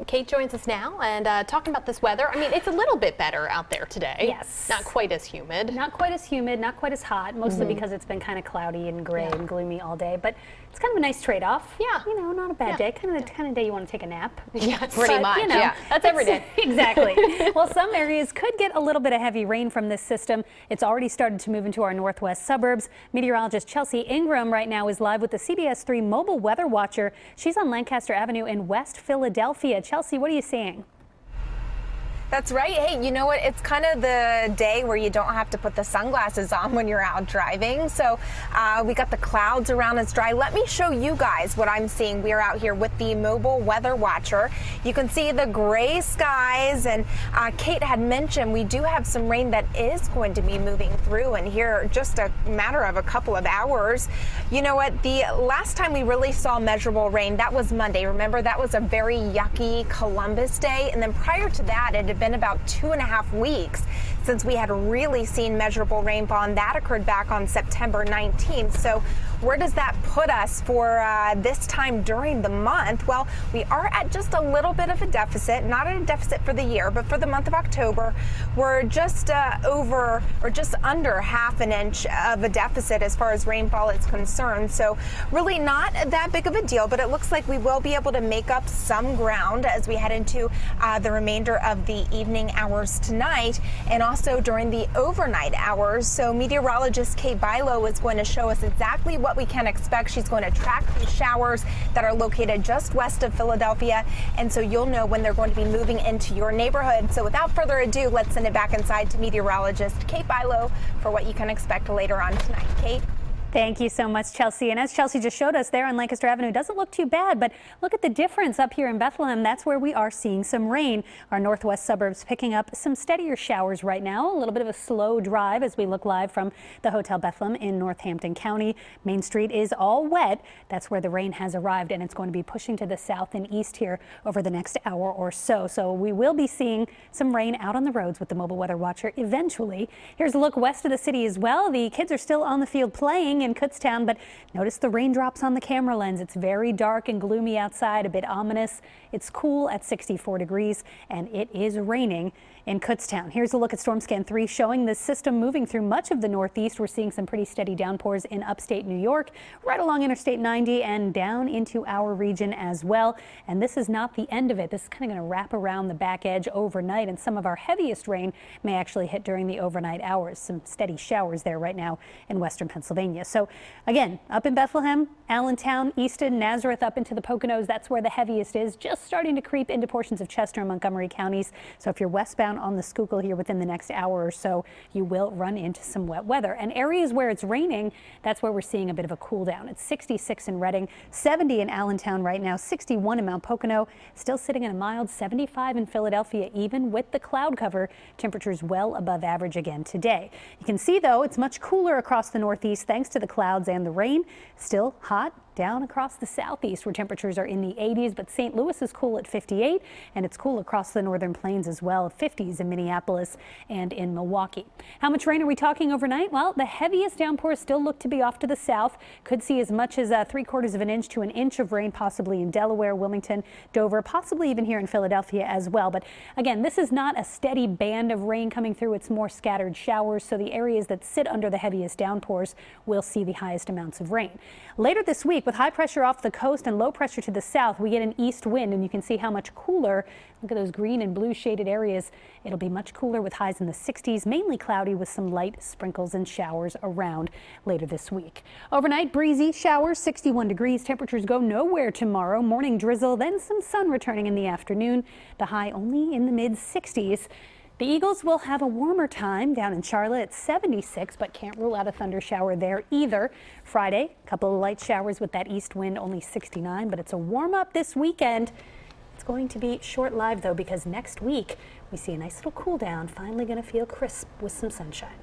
Kate joins us now and talking about this weather. I mean, it's a little bit better out there today. Yes. Not quite as humid. Not quite as humid, not quite as hot, mostly because it's been kind of cloudy and gray and gloomy all day. But it's kind of a nice trade-off. Yeah. You know, not a bad day. Kind of the kind of day you want to take a nap. Yeah, pretty much. You know, yeah, that's every day. Exactly. Well, some areas could get a little bit of heavy rain from this system. It's already started to move into our northwest suburbs. Meteorologist Chelsea Ingram right now is live with the CBS 3 mobile weather watcher. She's on Lancaster Avenue in West Philadelphia. Chelsea, what are you seeing? That's right. Hey, you know what? It's kind of the day where you don't have to put the sunglasses on when you're out driving. So we got the clouds around us dry. Let me show you guys what I'm seeing. We are out here with the mobile weather watcher. You can see the gray skies, and Kate had mentioned we do have some rain that is going to be moving through, and here just a matter of a couple of hours. You know what? The last time we really saw measurable rain, that was Monday. Remember, that was a very yucky Columbus Day, and then prior to that, it had been about 2.5 weeks since we had really seen measurable rainfall, and that occurred back on September 19th. So where does that put us for this time during the month? Well, we are at just a little bit of a deficit, not a deficit for the year, but for the month of October, we're just over or just under half an inch of a deficit as far as rainfall is concerned. So really not that big of a deal, but it looks like we will be able to make up some ground as we head into the remainder of the evening hours tonight, and also during the overnight hours. So meteorologist Kate Bilo is going to show us exactly what we can expect. She's going to track these showers that are located just west of Philadelphia, and so you'll know when they're going to be moving into your neighborhood. So without further ado, let's send it back inside to meteorologist Kate Bilo for what you can expect later on tonight. Kate? Thank you so much, Chelsea. And as Chelsea just showed us there on Lancaster Avenue, doesn't look too bad, but look at the difference up here in Bethlehem. That's where we are seeing some rain. Our northwest suburbs picking up some steadier showers right now. A little bit of a slow drive as we look live from the Hotel Bethlehem in Northampton County. Main Street is all wet. That's where the rain has arrived, and it's going to be pushing to the south and east here over the next hour or so. So we will be seeing some rain out on the roads with the mobile weather watcher eventually. Here's a look west of the city as well. The kids are still on the field playing in Kutztown, but notice the raindrops on the camera lens. It's very dark and gloomy outside, a bit ominous. It's cool at 64 degrees, and it is raining in Kutztown. Here's a look at Storm Scan 3 showing the system moving through much of the northeast. We're seeing some pretty steady downpours in upstate New York, right along Interstate 90 and down into our region as well. And this is not the end of it. This is kind of going to wrap around the back edge overnight, and some of our heaviest rain may actually hit during the overnight hours. Some steady showers there right now in western Pennsylvania. So again, up in Bethlehem, Allentown, Easton, Nazareth, up into the Poconos, that's where the heaviest is, just starting to creep into portions of Chester and Montgomery counties. So if you're westbound on the Schuylkill here within the next hour or so, you will run into some wet weather. And areas where it's raining, that's where we're seeing a bit of a cool down. It's 66 in Reading, 70 in Allentown right now, 61 in Mount Pocono, still sitting at a mild 75 in Philadelphia, even with the cloud cover. Temperatures well above average again today. You can see, though, it's much cooler across the northeast thanks to the clouds and the rain. Still hot down across the southeast where temperatures are in the 80s, but St. Louis is cool at 58, and it's cool across the northern plains as well, 50s in Minneapolis and in Milwaukee. How much rain are we talking overnight? Well, the heaviest downpours still look to be off to the south. Could see as much as 3/4 of an inch to an inch of rain, possibly in Delaware, Wilmington, Dover, possibly even here in Philadelphia as well. But again, this is not a steady band of rain coming through. It's more scattered showers, so the areas that sit under the heaviest downpours will see the highest amounts of rain. Later this week, with high pressure off the coast and low pressure to the south, we get an east wind, and you can see how much cooler. Look at those green and blue shaded areas. It'll be much cooler with highs in the 60s, mainly cloudy with some light sprinkles and showers around later this week. Overnight, breezy showers, 61 degrees. Temperatures go nowhere tomorrow. Morning drizzle, then some sun returning in the afternoon. The high only in the mid 60s. The Eagles will have a warmer time down in Charlotte at 76, but can't rule out a thunder shower there either. Friday, a couple of light showers with that east wind, only 69, but it's a warm up this weekend. It's going to be short-lived, though, because next week we see a nice little cool down, finally going to feel crisp with some sunshine.